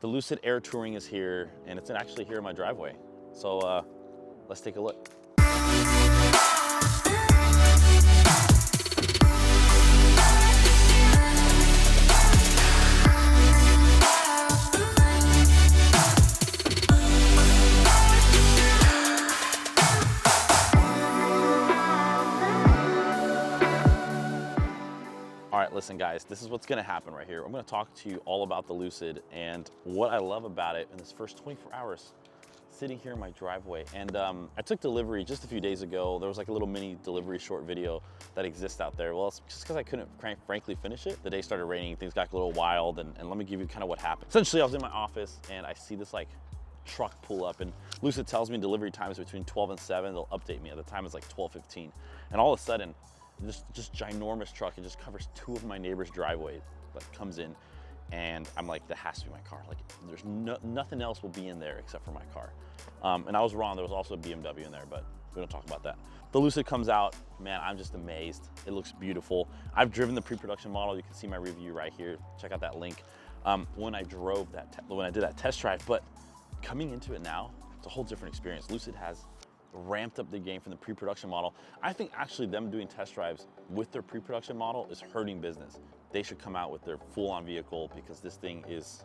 The Lucid Air Touring is here, and it's actually here in my driveway. So let's take a look. All right, listen guys, this is what's gonna happen right here. I'm gonna talk to you all about the Lucid and what I love about it in this first 24 hours sitting here in my driveway. And I took delivery just a few days ago. There was like a little mini delivery short video that exists out there. Well, it's just because I couldn't frankly finish it. The day started raining, things got a little wild, and let me give you kind of what happened. Essentially, I was in my office and I see this like truck pull up, and Lucid tells me delivery time is between 12 and 7. They'll update me. At the time it's like 12:15. And all of a sudden, this just ginormous truck, it just covers 2 of my neighbor's driveway that comes in, and I'm like, that has to be my car. Like, there's nothing else will be in there except for my car. And I was wrong, there was also a BMW in there, but we don't talk about that. The Lucid comes out, man, I'm just amazed. It looks beautiful. I've driven the pre-production model. You can see my review right here. Check out that link. When I did that test drive, but coming into it now, it's a whole different experience. Lucid has ramped up the game from the pre-production model. I think actually them doing test drives with their pre-production model is hurting business. They should come out with their full-on vehicle because this thing is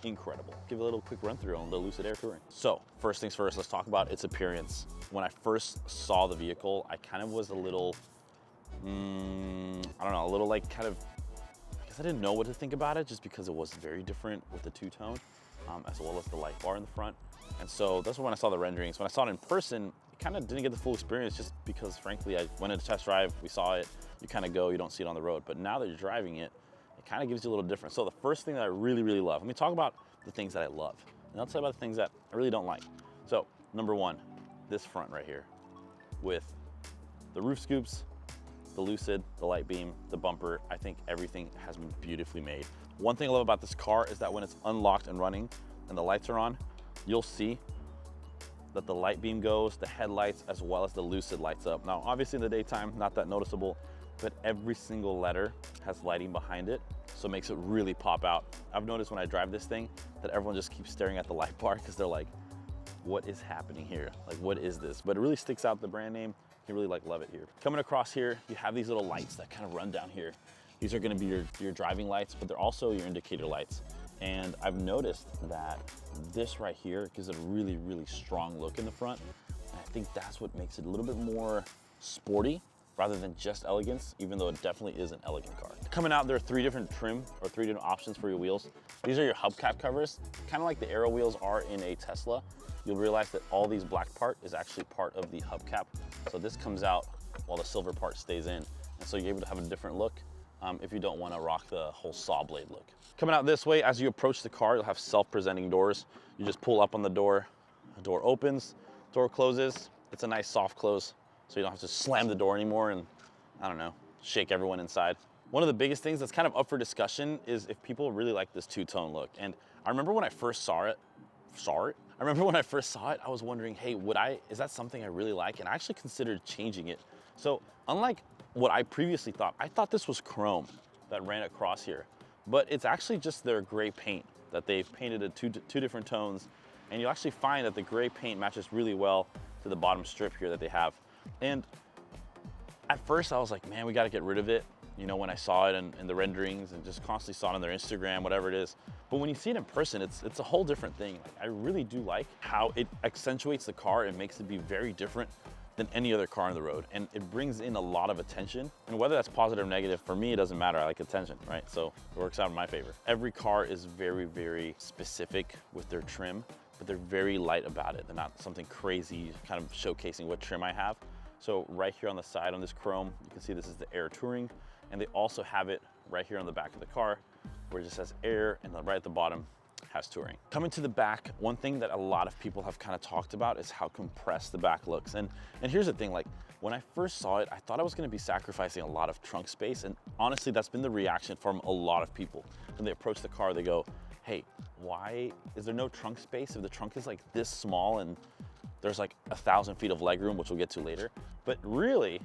incredible. Give a little quick run through on the Lucid Air Touring. So first things first, let's talk about its appearance. When I first saw the vehicle, I kind of was a little, I don't know, a little like kind of, I guess I didn't know what to think about it just because it was very different with the two-tone, as well as the light bar in the front. And so that's when I saw the renderings. When I saw it in person, it kind of didn't get the full experience just because frankly, I went into test drive, we saw it, you kind of go, you don't see it on the road. But now that you're driving it, it kind of gives you a little different. So the first thing that I really, really love, let me talk about the things that I love. And I'll tell you about the things that I really don't like. So number one, this front right here with the roof scoops, the Lucid, the light beam, the bumper. I think everything has been beautifully made. One thing I love about this car is that when it's unlocked and running and the lights are on, you'll see that the light beam goes, the headlights, as well as the Lucid lights up. Now, obviously in the daytime, not that noticeable, but every single letter has lighting behind it, so it makes it really pop out. I've noticed when I drive this thing that everyone just keeps staring at the light bar because they're like, what is happening here? Like, what is this? But it really sticks out, the brand name. You really love it here. Coming across here, you have these little lights that kind of run down here. These are gonna be your driving lights, but they're also your indicator lights. And I've noticed that this right here gives it a really, really strong look in the front. And I think that's what makes it a little bit more sporty rather than just elegance, even though it definitely is an elegant car. Coming out, there are 3 different trim or 3 different options for your wheels. These are your hubcap covers, kind of like the Aero wheels are in a Tesla. You'll realize that all these black part is actually part of the hubcap. So this comes out while the silver part stays in. And so you're able to have a different look if you don't want to rock the whole saw blade look. Coming out this way, as you approach the car, you'll have self-presenting doors. You just pull up on the door opens, door closes. It's a nice soft close, so you don't have to slam the door anymore and, I don't know, shake everyone inside. One of the biggest things that's kind of up for discussion is if people really like this two-tone look. And I remember when I first saw it, I was wondering, hey, is that something I really like? And I actually considered changing it. So unlike what I previously thought, I thought this was chrome that ran across here, but it's actually just their gray paint that they've painted at two different tones. And you'll actually find that the gray paint matches really well to the bottom strip here that they have. And at first I was like, man, we got to get rid of it. You know, when I saw it in the renderings and just constantly saw it on their Instagram, whatever it is. But when you see it in person, it's a whole different thing. Like, I really do like how it accentuates the car and makes it be very different than any other car on the road. And it brings in a lot of attention. And whether that's positive or negative, for me, it doesn't matter. I like attention, right? So it works out in my favor. Every car is very, very specific with their trim, but they're very light about it. They're not something crazy, kind of showcasing what trim I have. So right here on the side on this chrome, you can see this is the Air Touring. And they also have it right here on the back of the car where it just says Air, and right at the bottom has Touring. Coming to the back, one thing that a lot of people have kind of talked about is how compressed the back looks. And here's the thing, like when I first saw it, I thought I was gonna be sacrificing a lot of trunk space. And honestly, that's been the reaction from a lot of people. When they approach the car, they go, hey, why is there no trunk space if the trunk is like this small and there's like 1,000 feet of legroom, which we'll get to later. But really,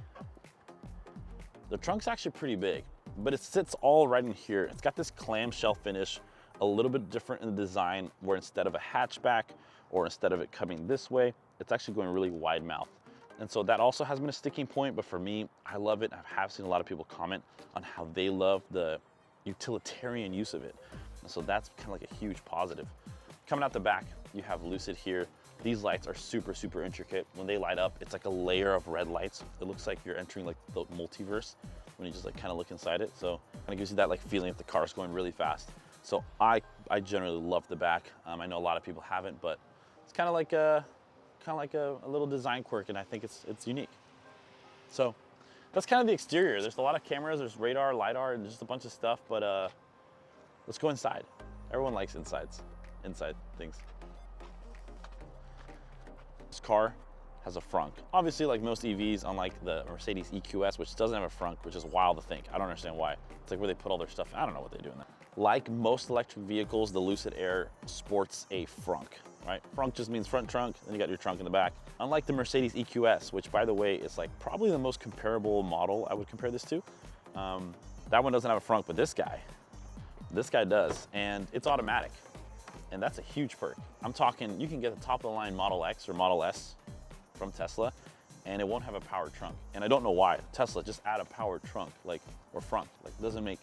the trunk's actually pretty big, but it sits all right in here. It's got this clamshell finish. a little bit different in the design, where instead of a hatchback or instead of it coming this way, it's actually going really wide mouth. And so that also has been a sticking point, but for me, I love it. I have seen a lot of people comment on how they love the utilitarian use of it. And so that's kind of like a huge positive. Coming out the back, you have Lucid here. These lights are super, super intricate. When they light up, it's like a layer of red lights. It looks like you're entering like the multiverse when you just like kind of look inside it. So kind of gives you that like feeling if the car's going really fast. So I generally love the back. I know a lot of people haven't, but it's kind of like a little design quirk, and I think it's unique. So that's kind of the exterior. There's a lot of cameras, there's radar, LiDAR, and just a bunch of stuff, but let's go inside. Everyone likes inside things. This car has a frunk. Obviously, like most EVs, unlike the Mercedes EQS, which doesn't have a frunk, which is wild to think. I don't understand why. It's like where they put all their stuff. I don't know what they do in there. Like most electric vehicles, the Lucid Air sports a frunk, right? Frunk just means front trunk, then you got your trunk in the back. Unlike the Mercedes EQS, which by the way, is like probably the most comparable model I would compare this to. That one doesn't have a frunk, but this guy does, and it's automatic. And that's a huge perk. I'm talking, you can get the top of the line Model X or Model S from Tesla, and it won't have a powered trunk. And I don't know why. Tesla, just add a powered trunk, like, or frunk. Like, doesn't make,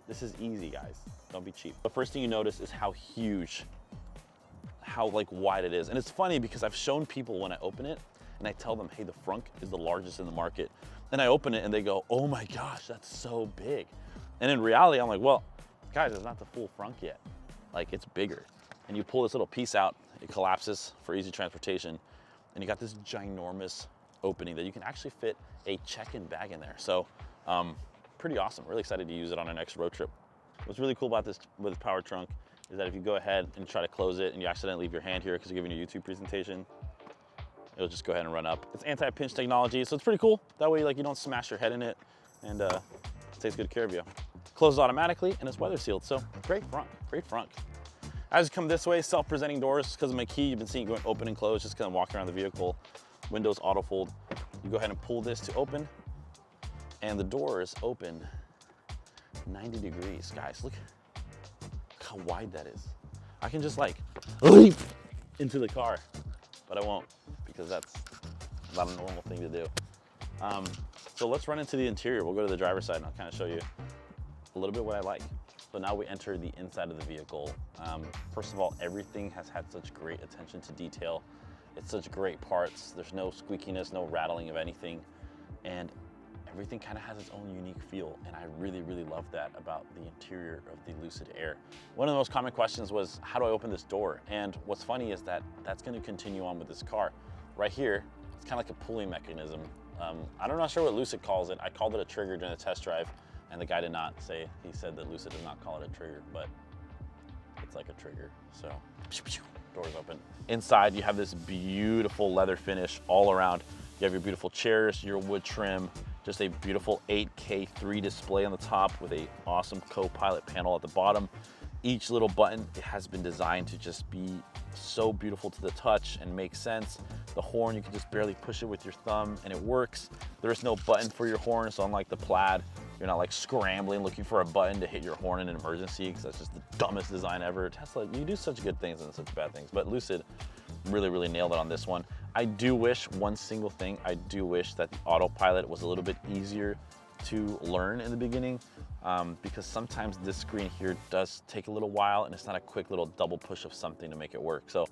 this is easy, guys. Don't be cheap. The first thing you notice is how huge, how like wide it is. And it's funny because I've shown people when I open it, and I tell them, hey, the frunk is the largest in the market. And I open it and they go, oh my gosh, that's so big. And in reality, I'm like, well, guys, it's not the full frunk yet. Like, it's bigger. And you pull this little piece out, it collapses for easy transportation, and you got this ginormous opening that you can actually fit a check-in bag in there. So pretty awesome. Really excited to use it on our next road trip. What's really cool about this with power trunk is that if you go ahead and try to close it and you accidentally leave your hand here because you're giving a YouTube presentation, it'll just go ahead and run up. It's anti-pinch technology, so it's pretty cool. That way, like, you don't smash your head in it, and it takes good care of you. Closes automatically, and it's weather sealed, so great front, great front. As you come this way, self-presenting doors. Because of my key, you've been seeing it going open and close, just kind of walking around the vehicle. Windows auto fold. You go ahead and pull this to open, and the door is open 90 degrees. Guys, look how wide that is. I can just like leap into the car, but I won't, because that's not a normal thing to do. So let's run into the interior. We'll go to the driver's side and I'll kind of show you a little bit what I like. So now we enter the inside of the vehicle. First of all, everything has had such great attention to detail. It's such great parts. There's no squeakiness, no rattling of anything. And everything kind of has its own unique feel. And I really, really love that about the interior of the Lucid Air. One of the most common questions was, how do I open this door? And what's funny is that that's going to continue on with this car. Right here, it's kind of like a pulley mechanism. I'm not sure what Lucid calls it. I called it a trigger during the test drive. And the guy did not say, he said that Lucid does not call it a trigger, but it's like a trigger. So, doors open. Inside, you have this beautiful leather finish all around. You have your beautiful chairs, your wood trim, just a beautiful 8K 3 display on the top with a awesome co-pilot panel at the bottom. Each little button, it has been designed to just be so beautiful to the touch and make sense. The horn, you can just barely push it with your thumb and it works. There is no button for your horn, so unlike the Plaid, you're not like scrambling looking for a button to hit your horn in an emergency, because that's just the dumbest design ever. Tesla, you do such good things and such bad things, but Lucid really, really nailed it on this one. I do wish one single thing. I do wish that the autopilot was a little bit easier to learn in the beginning, because sometimes this screen here does take a little while and it's not a quick little double push of something to make it work. So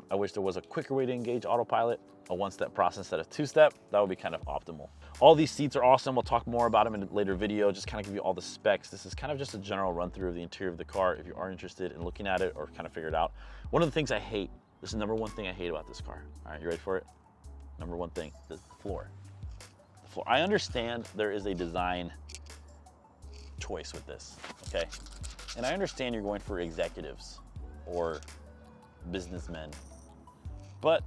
I wish there was a quicker way to engage autopilot, a one-step process instead of two-step. That would be kind of optimal. All these seats are awesome. We'll talk more about them in a later video, just kind of give you all the specs. This is kind of just a general run through of the interior of the car if you are interested in looking at it or kind of figure it out. One of the things I hate, this is number one thing I hate about this car. All right, you ready for it? Number one thing, the floor. The floor. I understand there is a design choice with this, okay? And I understand you're going for executives or businessmen, but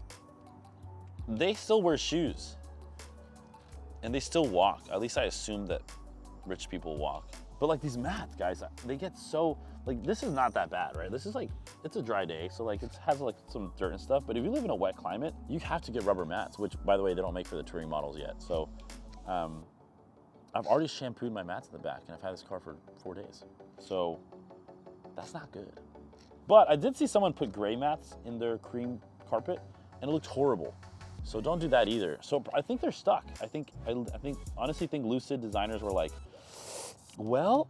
they still wear shoes and they still walk. At least I assume that rich people walk. But like these mats, guys, they get so, like, this is not that bad, right? This is like, it's a dry day, so like it has like some dirt and stuff, but if you live in a wet climate, you have to get rubber mats, which by the way, they don't make for the touring models yet. So I've already shampooed my mats in the back and I've had this car for 4 days. So That's not good. But I did see someone put gray mats in their cream carpet and it looked horrible. So don't do that either. So I think they're stuck. I honestly think Lucid designers were like, well,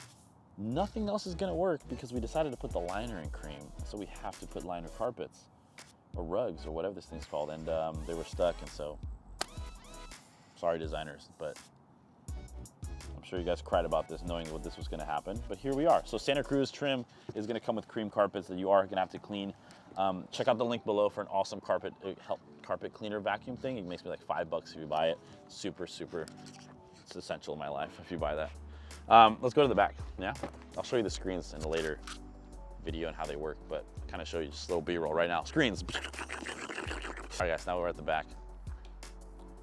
nothing else is gonna work because we decided to put the liner in cream. So we have to put liner carpets or rugs or whatever this thing's called. And they were stuck, and so sorry designers, but I'm sure you guys cried about this knowing what this was gonna happen, but here we are. So Santa Cruz trim is gonna come with cream carpets that you are gonna have to clean. Check out the link below for an awesome carpet cleaner vacuum thing. It makes me like $5 if you buy it. Super, it's essential in my life if you buy that. Let's go to the back, yeah? I'll show you the screens in a later video and how they work, but kind of show you just a little B-roll right now. Screens. All right guys, now we're at the back.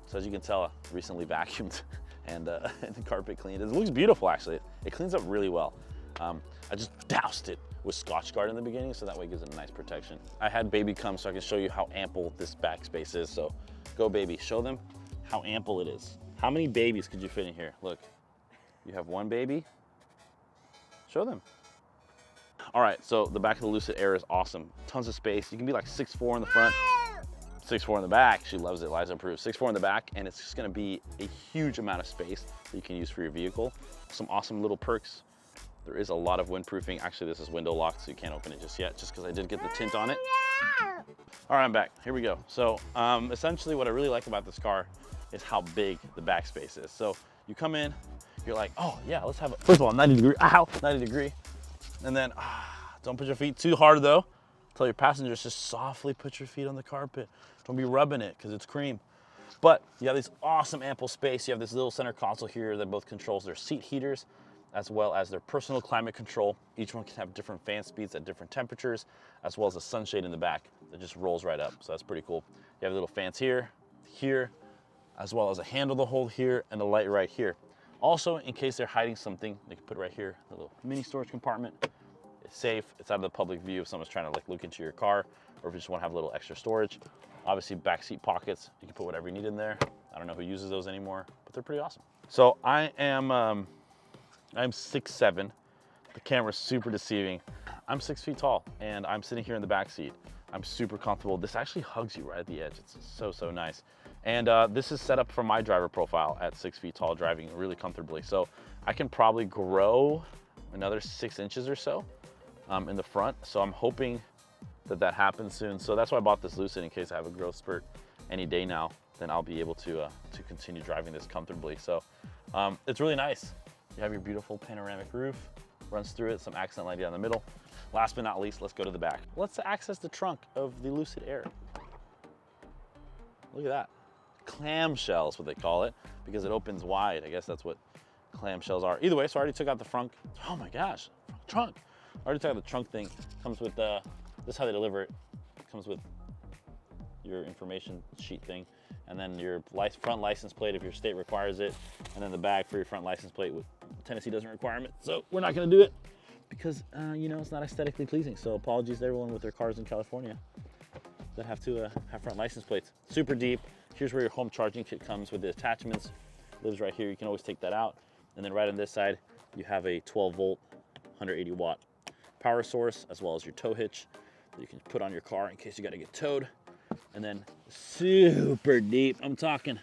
So as you can tell, I recently vacuumed and the carpet cleaned. It looks beautiful actually. It cleans up really well. I just doused it with Scotchgard in the beginning, so that way it gives it a nice protection. I had baby come so I can show you how ample this back space is. So go baby, show them how ample it is. How many babies could you fit in here? Look, you have one baby. Show them. All right, so the back of the Lucid Air is awesome. Tons of space. You can be like 6'4" in the front, 6'4" in the back. She loves it, Liza approves. 6'4" in the back, and it's just gonna be a huge amount of space that you can use for your vehicle. Some awesome little perks. There is a lot of windproofing. Actually, this is window locked, so you can't open it just yet, just because I did get the tint on it. All right, I'm back. Here we go. So essentially what I really like about this car is how big the back space is. So you come in, you're like, oh yeah, let's have a, first of all, 90 degree, ow, 90 degree. And then, don't put your feet too hard though. Tell your passengers just softly put your feet on the carpet. Don't be rubbing it because it's cream. But you have this awesome ample space. You have this little center console here that both controls their seat heaters as well as their personal climate control. Each one can have different fan speeds at different temperatures, as well as a sunshade in the back that just rolls right up. So that's pretty cool. You have little fans here, as well as a handle to hold here and a light right here. Also, in case they're hiding something, they can put right here, a little mini storage compartment. It's safe, it's out of the public view if someone's trying to like look into your car, or if you just want to have a little extra storage. Obviously, back seat pockets, you can put whatever you need in there. I don't know who uses those anymore, but they're pretty awesome. So I'm 6'7". The camera's super deceiving. I'm 6 feet tall, and I'm sitting here in the back seat. I'm super comfortable. This actually hugs you right at the edge. It's so nice. And this is set up for my driver profile at 6 feet tall, driving really comfortably. So I can probably grow another 6 inches or so in the front. So I'm hoping that happens soon. So that's why I bought this Lucid, in case I have a growth spurt any day now, then I'll be able to continue driving this comfortably. So it's really nice. You have your beautiful panoramic roof, runs through it, some accent lighting down the middle. Last but not least, let's go to the back. Let's access the trunk of the Lucid Air. Look at that. Clamshell is what they call it, because it opens wide. I guess that's what clamshells are. Either way, so I already took out the frunk. Oh my gosh, trunk. I already took out the trunk thing. Comes with, this is how they deliver it. Comes with your information sheet thing, and then your front license plate if your state requires it, and then the bag for your front license plate. Tennessee doesn't require it, so we're not gonna do it because you know, it's not aesthetically pleasing. So apologies to everyone with their cars in California that have to have front license plates. Super deep. Here's where your home charging kit comes with the attachments. Lives right here. You can always take that out. And then right on this side, you have a 12-volt, 180-watt power source, as well as your tow hitch that you can put on your car in case you got to get towed. And then super deep. I'm talking.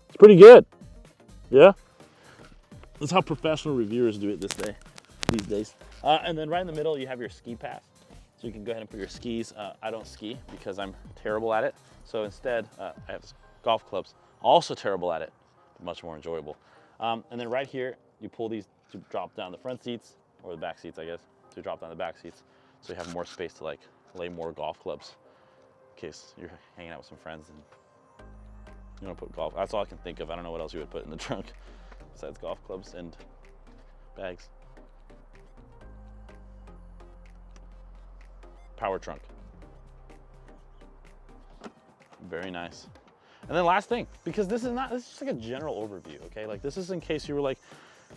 It's pretty good. Yeah. That's how professional reviewers do it these days. And then right in the middle, you have your ski pass. So you can go ahead and put your skis. I don't ski because I'm terrible at it. So instead, I have golf clubs. Also terrible at it, but much more enjoyable. And then right here, you pull these to drop down the front seats, or the back seats, I guess, to drop down the back seats. So you have more space to like lay more golf clubs in case you're hanging out with some friends and you want to put golf. That's all I can think of. I don't know what else you would put in the trunk besides golf clubs and bags. Power trunk. Very nice. And then last thing, because this is just like a general overview, okay? Like this is in case you were like,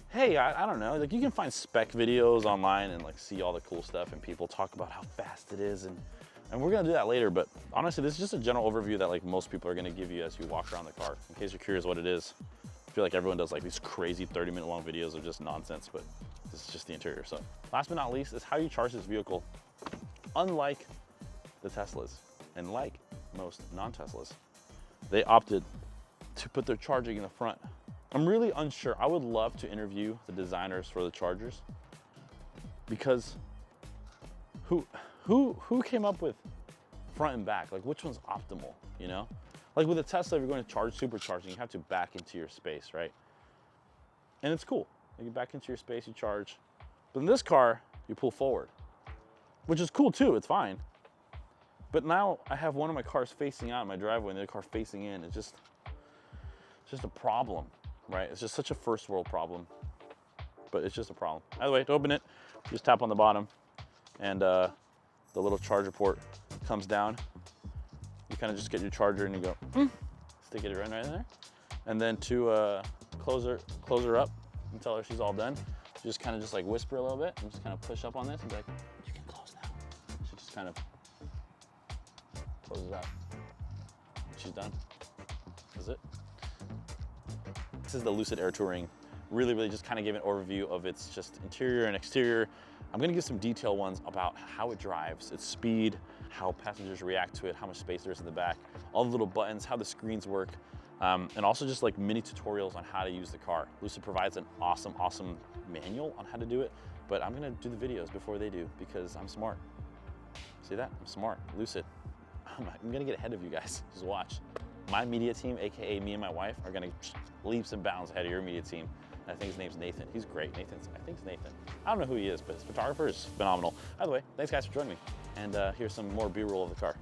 hey, I don't know, like you can find spec videos online and like see all the cool stuff and people talk about how fast it is, and we're gonna do that later, but honestly, this is just a general overview that like most people are gonna give you as you walk around the car. In case you're curious what it is, feel like everyone does like these crazy 30-minute long videos of just nonsense, but this is just the interior. So last but not least is how you charge this vehicle. Unlike the Teslas, and like most non-Teslas, they opted to put their charging in the front. I'm really unsure. I would love to interview the designers for the chargers, because who came up with front and back? Like, which one's optimal, you know? Like with a Tesla, if you're going to charge supercharging, you have to back into your space, right? And it's cool. You back into your space, you charge. But in this car, you pull forward, which is cool too, it's fine. But now I have one of my cars facing out in my driveway and the other car facing in. It's just a problem, right? It's just such a first world problem, but it's just a problem. Either way, to open it, you just tap on the bottom and the little charger port comes down. You kind of just get your charger and you go, stick it right in there. And then to close her up and tell her she's all done, you just kind of just like whisper a little bit and just kind of push up on this and be like, you can close now. She just kind of closes out. She's done. That's it. This is the Lucid Air Touring. Really just kind of gave an overview of its just interior and exterior. I'm gonna give some detailed ones about how it drives, its speed, how passengers react to it, how much space there is in the back, all the little buttons, how the screens work, and also just like mini tutorials on how to use the car. Lucid provides an awesome manual on how to do it, but I'm gonna do the videos before they do because I'm smart. See that? I'm smart. Lucid. I'm gonna get ahead of you guys. Just watch. My media team, AKA me and my wife, are gonna leaps and bounds ahead of your media team. And I think his name's Nathan. He's great. I think it's Nathan. I don't know who he is, but his photographer is phenomenal. By the way, thanks guys for joining me. And here's some more B-roll of the car.